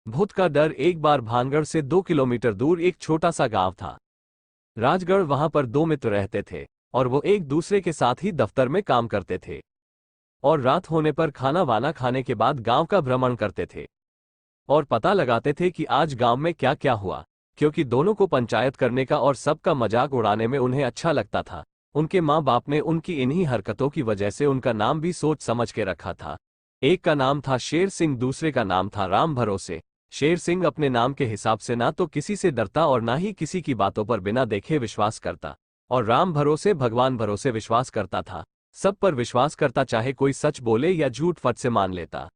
भूत का डर। एक बार भानगढ़ से 2 किलोमीटर दूर एक छोटा सा गांव था, राजगढ़। वहां पर दो मित्र रहते थे और वो एक दूसरे के साथ ही दफ्तर में काम करते थे और रात होने पर खाना वाना खाने के बाद गांव का भ्रमण करते थे और पता लगाते थे कि आज गांव में क्या क्या हुआ, क्योंकि दोनों को पंचायत करने का और सबका मजाक उड़ाने में उन्हें अच्छा लगता था। उनके माँ बाप ने उनकी इन्हीं हरकतों की वजह से उनका नाम भी सोच समझ के रखा था। एक का नाम था शेर सिंह, दूसरे का नाम था राम भरोसे। शेर सिंह अपने नाम के हिसाब से ना तो किसी से डरता और ना ही किसी की बातों पर बिना देखे विश्वास करता, और राम भरोसे भगवान भरोसे विश्वास करता था। सब पर विश्वास करता, चाहे कोई सच बोले या झूठ फट से मान लेता।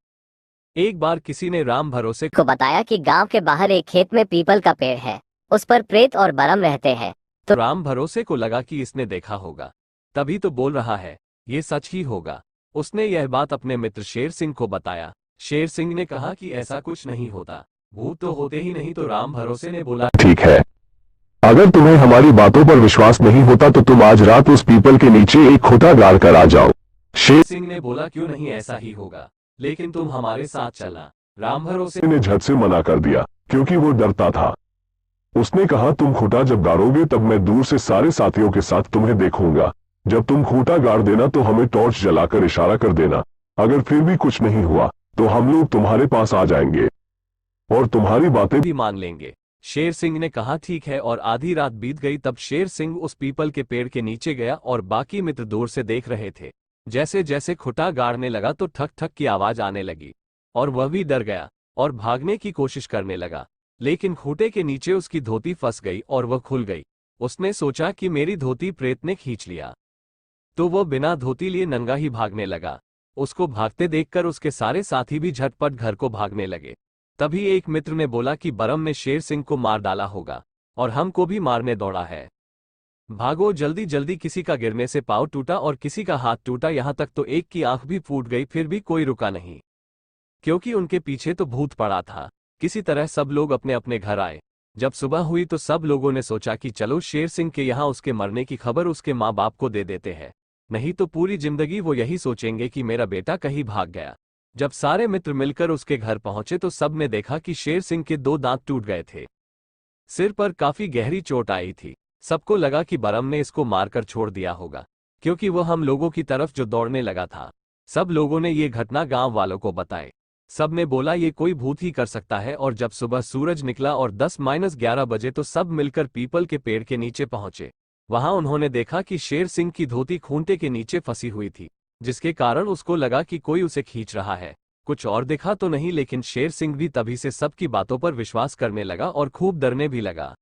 एक बार किसी ने राम भरोसे को बताया कि गांव के बाहर एक खेत में पीपल का पेड़ है, उस पर प्रेत और बरम रहते हैं। तो राम भरोसे को लगा कि इसने देखा होगा, तभी तो बोल रहा है, ये सच ही होगा। उसने यह बात अपने मित्र शेर सिंह को बताया। शेर सिंह ने कहा कि ऐसा कुछ नहीं होता, भूत तो होते ही नहीं। तो राम भरोसे ने बोला, ठीक है, अगर तुम्हें हमारी बातों पर विश्वास नहीं होता तो तुम आज रात उस पीपल के नीचे एक खूंटा गाड़ कर आ जाओ। शेर सिंह ने बोला, क्यों नहीं, ऐसा ही होगा, लेकिन तुम हमारे साथ चलना। राम भरोसे ने झट से मना कर दिया, क्योंकि वो डरता था। उसने कहा, तुम खूंटा जब गाड़ोगे तब मैं दूर से सारे साथियों के साथ तुम्हें देखूंगा। जब तुम खूंटा गाड़ देना तो हमें टॉर्च जलाकर इशारा कर देना। अगर फिर भी कुछ नहीं हुआ तो हम लोग तुम्हारे पास आ जाएंगे और तुम्हारी बातें भी मान लेंगे। शेर सिंह ने कहा, ठीक है। और आधी रात बीत गई तब शेर सिंह उस पीपल के पेड़ के नीचे गया और बाकी मित्र दूर से देख रहे थे। जैसे जैसे खूंटा गाड़ने लगा तो ठक ठक की आवाज आने लगी और वह भी डर गया और भागने की कोशिश करने लगा, लेकिन खूंटे के नीचे उसकी धोती फंस गई और वह खुल गई। उसने सोचा कि मेरी धोती प्रेत ने खींच लिया, तो वह बिना धोती लिए नंगा ही भागने लगा। उसको भागते देखकर उसके सारे साथी भी झटपट घर को भागने लगे। तभी एक मित्र ने बोला कि बरम ने शेर सिंह को मार डाला होगा और हमको भी मारने दौड़ा है, भागो जल्दी जल्दी। किसी का गिरने से पाँव टूटा और किसी का हाथ टूटा, यहां तक तो एक की आंख भी फूट गई, फिर भी कोई रुका नहीं, क्योंकि उनके पीछे तो भूत पड़ा था। किसी तरह सब लोग अपने अपने घर आए। जब सुबह हुई तो सब लोगों ने सोचा कि चलो शेर सिंह के यहाँ उसके मरने की खबर उसके माँ बाप को दे देते हैं, नहीं तो पूरी जिंदगी वो यही सोचेंगे कि मेरा बेटा कहीं भाग गया। जब सारे मित्र मिलकर उसके घर पहुंचे तो सब ने देखा कि शेर सिंह के 2 दांत टूट गए थे, सिर पर काफी गहरी चोट आई थी। सबको लगा कि बरम ने इसको मारकर छोड़ दिया होगा, क्योंकि वह हम लोगों की तरफ जो दौड़ने लगा था। सब लोगों ने ये घटना गांव वालों को बताई। सब ने बोला ये कोई भूत ही कर सकता है। और जब सुबह सूरज निकला और 10-11 बजे तो सब मिलकर पीपल के पेड़ के नीचे पहुंचे। वहां उन्होंने देखा कि शेर सिंह की धोती खूंटे के नीचे फंसी हुई थी, जिसके कारण उसको लगा कि कोई उसे खींच रहा है। कुछ और दिखा तो नहीं, लेकिन शेर सिंह भी तभी से सबकी बातों पर विश्वास करने लगा और खूब डरने भी लगा।